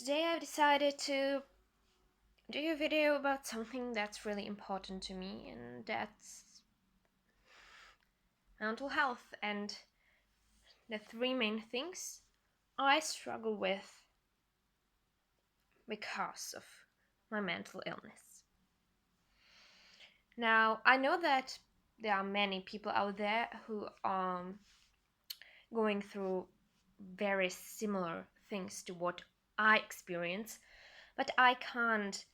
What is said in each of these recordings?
Today I've decided to do a video about something that's really important to me, and that's mental health and the three main things I struggle with because of my mental illness. Now, I know that there are many people out there who are going through very similar things to what I experience, but I can't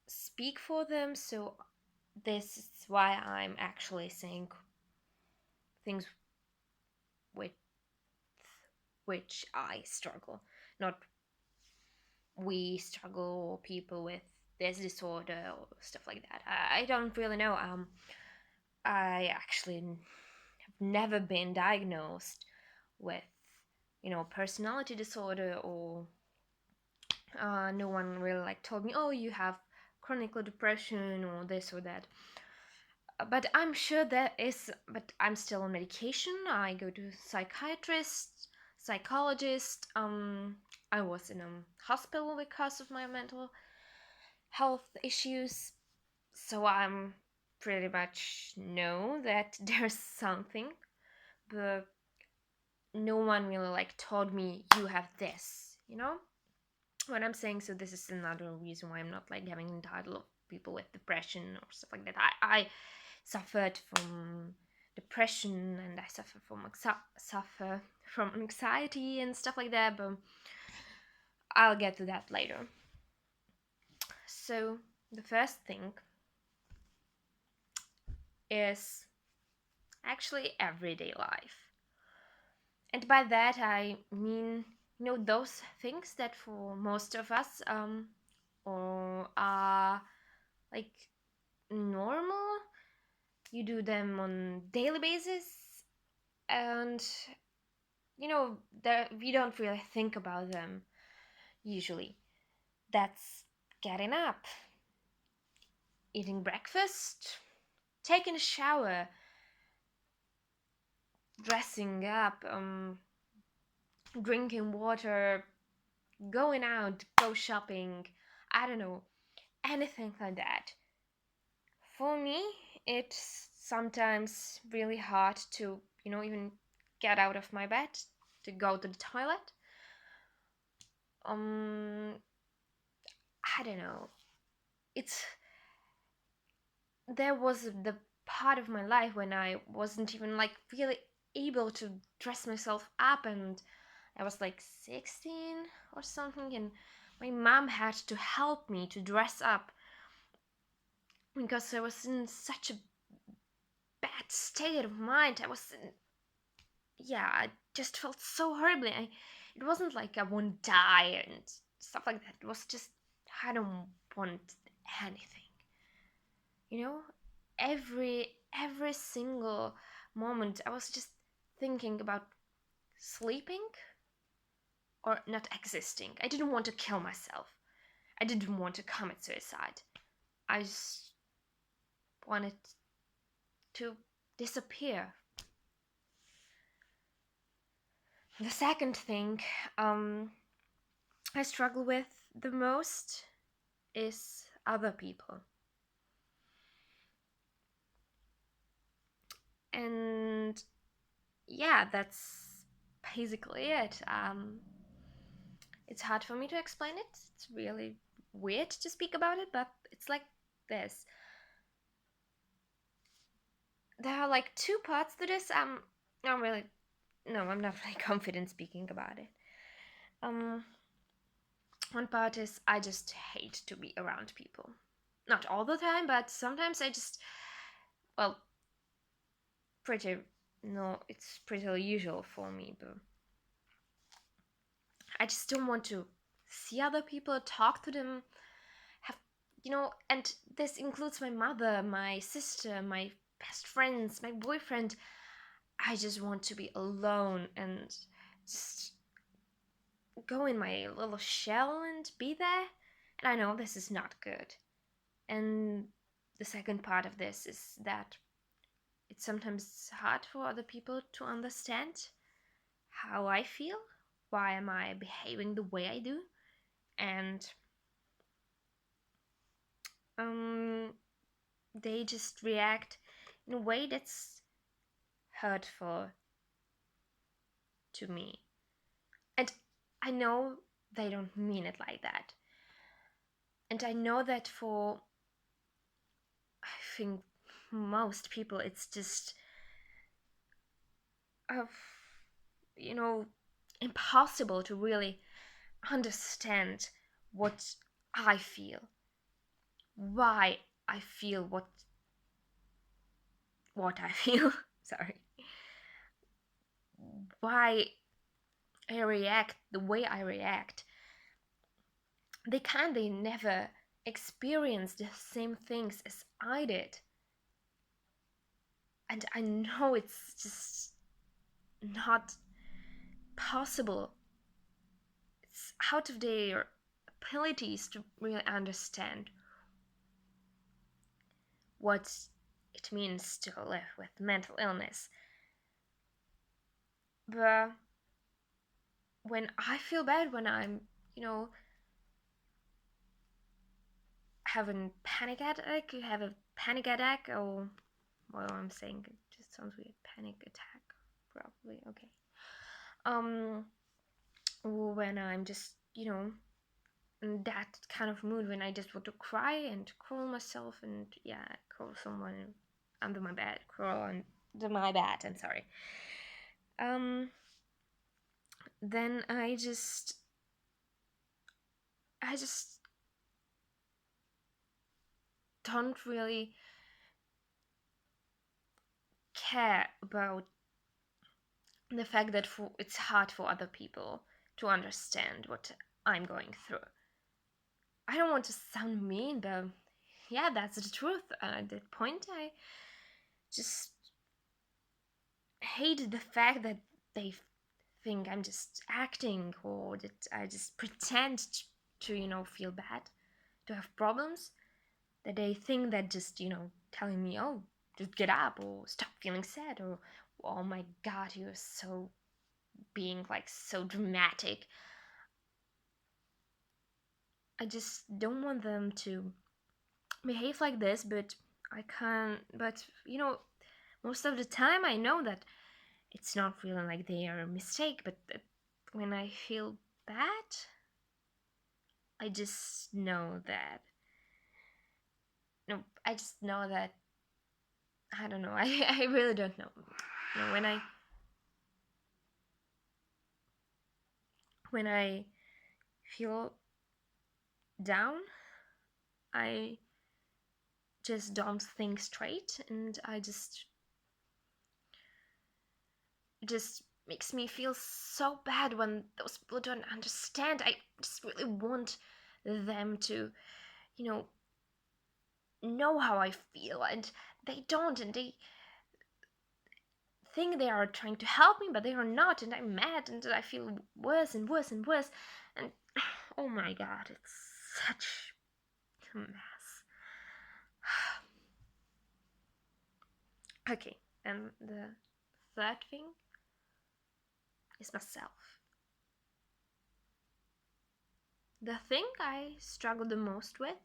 speak for them, so this is why I'm actually saying things with which I struggle, not we struggle or people with this disorder or stuff like that. I don't really know. I actually have never been diagnosed with, personality disorder, or no one really told me, oh, you have chronic depression or this or that. But I'm sure there is, but I'm still on medication. I go to psychiatrist, psychologist. I was in a hospital because of my mental health issues, so I'm pretty much know that there's something, but no one really told me you have this, what I'm saying. So this is another reason why I'm not having the title of people with depression or stuff like that. I suffered from depression, and I suffer from anxiety and stuff like that, but I'll get to that later. So the first thing is actually everyday life. And by that I mean, those things that for most of us or are like normal. You do them on daily basis, and we don't really think about them usually. That's getting up, eating breakfast, taking a shower, dressing up, drinking water, going out, go shopping, I don't know, anything like that. For me, it's sometimes really hard to, even get out of my bed to go to the toilet. I don't know. It's There was the part of my life when I wasn't even really able to dress myself up, and I was 16 or something, and my mom had to help me to dress up because I was in such a bad state of mind. I just felt so horribly. It wasn't like I want to die and stuff like that. It was just, I don't want anything. You know, every single moment I was just thinking about sleeping or not existing. I didn't want to kill myself. I didn't want to commit suicide. I just wanted to disappear. The second thing I struggle with the most is other people. And yeah, that's basically it. It's hard for me to explain it. It's really weird to speak about it, but it's like this. There are two parts to this. I'm really no, I'm not really confident speaking about it. Um, One part is I just hate to be around people. Not all the time, but sometimes I just, well, pretty no, it's pretty usual for me, but I just don't want to see other people, talk to them, have, and this includes my mother, my sister, my best friends, my boyfriend. I just want to be alone and just go in my little shell and be there. And I know this is not good. And the second part of this is that it's sometimes hard for other people to understand how I feel. Why am I behaving the way I do? and um, they just react in a way that's hurtful to me. And I know they don't mean it like that. And I know that for, I think, most people, it's just, uh, you know, impossible to really understand what I feel, why I feel what I feel. Sorry, why I react the way I react. They never experience the same things as I did. And I know it's just not possible. It's out of their abilities to really understand what it means to live with mental illness. But when I feel bad, when I'm, you know, having panic attack, you have a panic attack, or well, I'm saying it just sounds weird. Panic attack, probably okay. Um, when I'm just, in that kind of mood, when I just want to cry and crawl myself, and yeah, crawl someone under my bed, crawl under my bed. I'm sorry. Then I just don't really care about the fact that it's hard for other people to understand what I'm going through. I don't want to sound mean, but yeah, that's the truth. At that point, I just hate the fact that they think I'm just acting, or that I just pretend to feel bad, to have problems, that they think that just, telling me, oh, just get up or stop feeling sad, or oh my god, you're so being like so dramatic. I just don't want them to behave like this, but I can't. But most of the time I know that it's not feeling like they are a mistake, but that when I feel bad, I just know that. No, I just know that. I don't know. I really don't know. When I feel down, I just don't think straight, and I just makes me feel so bad when those people don't understand. I just really want them to, you know how I feel, and they don't, and they think they are trying to help me, but they are not, and I'm mad, and I feel worse and worse and worse, and oh my god, it's such a mess. Okay, and the third thing is myself. The thing I struggle the most with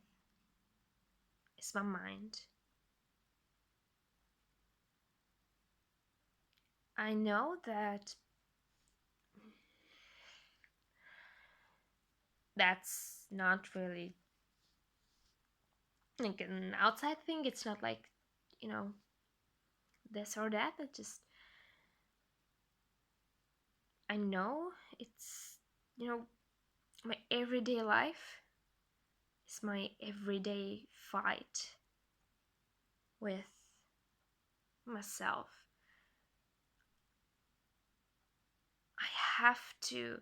is my mind. I know that that's not really like an outside thing. It's not like, you know, this or that. It just, I know it's, my everyday life is my everyday fight with myself. I have to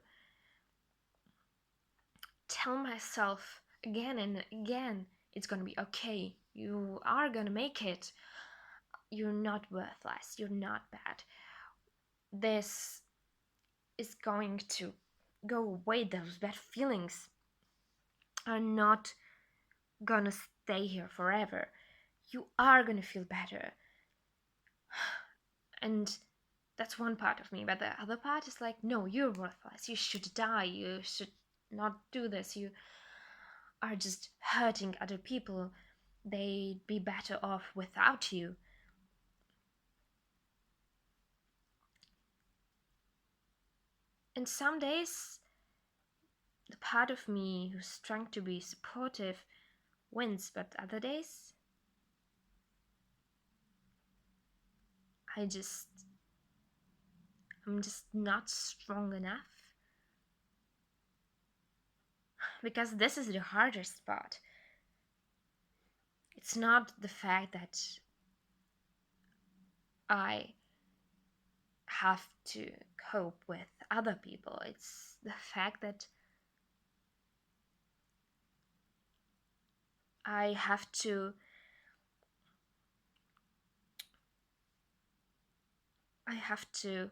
tell myself again and again, it's gonna be okay. You are gonna make it. You're not worthless. You're not bad. This is going to go away. Those bad feelings are not gonna stay here forever. You are gonna feel better. And that's one part of me, but the other part is like, no, you're worthless. You should die. You should not do this. You are just hurting other people. They'd be better off without you. And some days, the part of me who's trying to be supportive wins, but other days, I just I'm just not strong enough. Because this is the hardest part. It's not the fact that I have to cope with other people, it's the fact that I have to I have to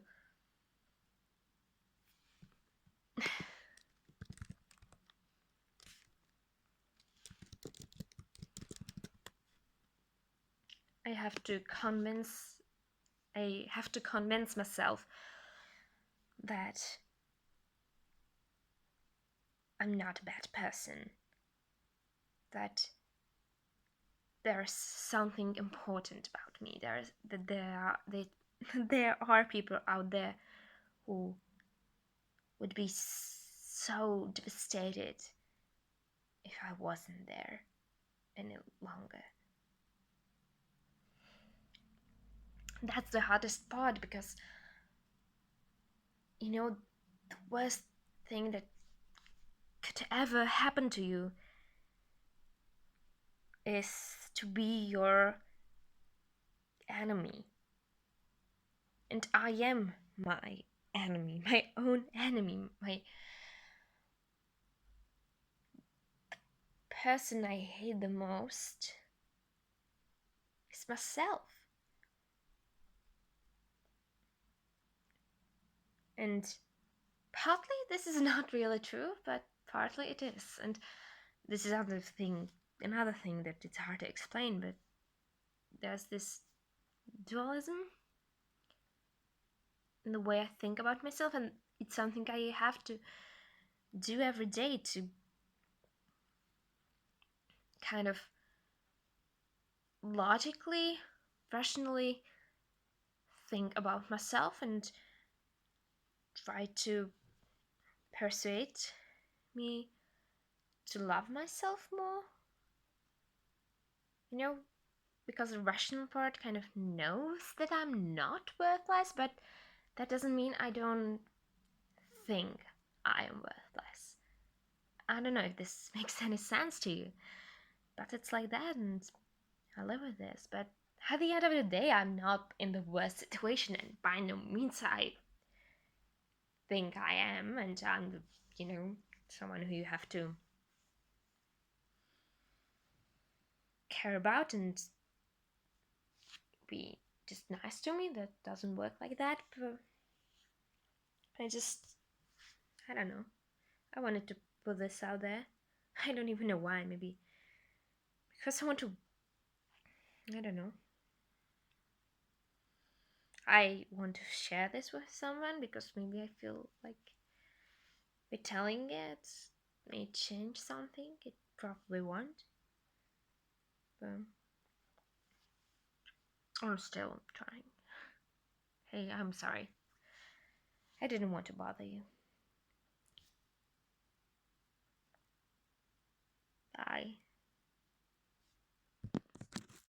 I have to convince I have to convince myself that I'm not a bad person, that there's something important about me. There are people out there who would be so devastated if I wasn't there any longer. That's the hardest part because the worst thing that could ever happen to you is to be your enemy. And I am my enemy, my own enemy, my person I hate the most is myself. And partly this is not really true, but partly it is. And this is another thing that it's hard to explain, but there's this dualism in the way I think about myself, and it's something I have to do every day to kind of logically, rationally think about myself and try to persuade me to love myself more. You know, because the rational part kind of knows that I'm not worthless, but that doesn't mean I don't think I am worthless. I don't know if this makes any sense to you, but it's like that, and I live with this. But at the end of the day, I'm not in the worst situation, and by no means I think I am, and I'm, someone who you have to care about and be just nice to me. That doesn't work like that. But I don't know. I wanted to put this out there. I don't even know why. Maybe because I want to. I don't know. I want to share this with someone because maybe I feel like by telling it may change something. It probably won't. But I'm still trying. Hey, I'm sorry. I didn't want to bother you.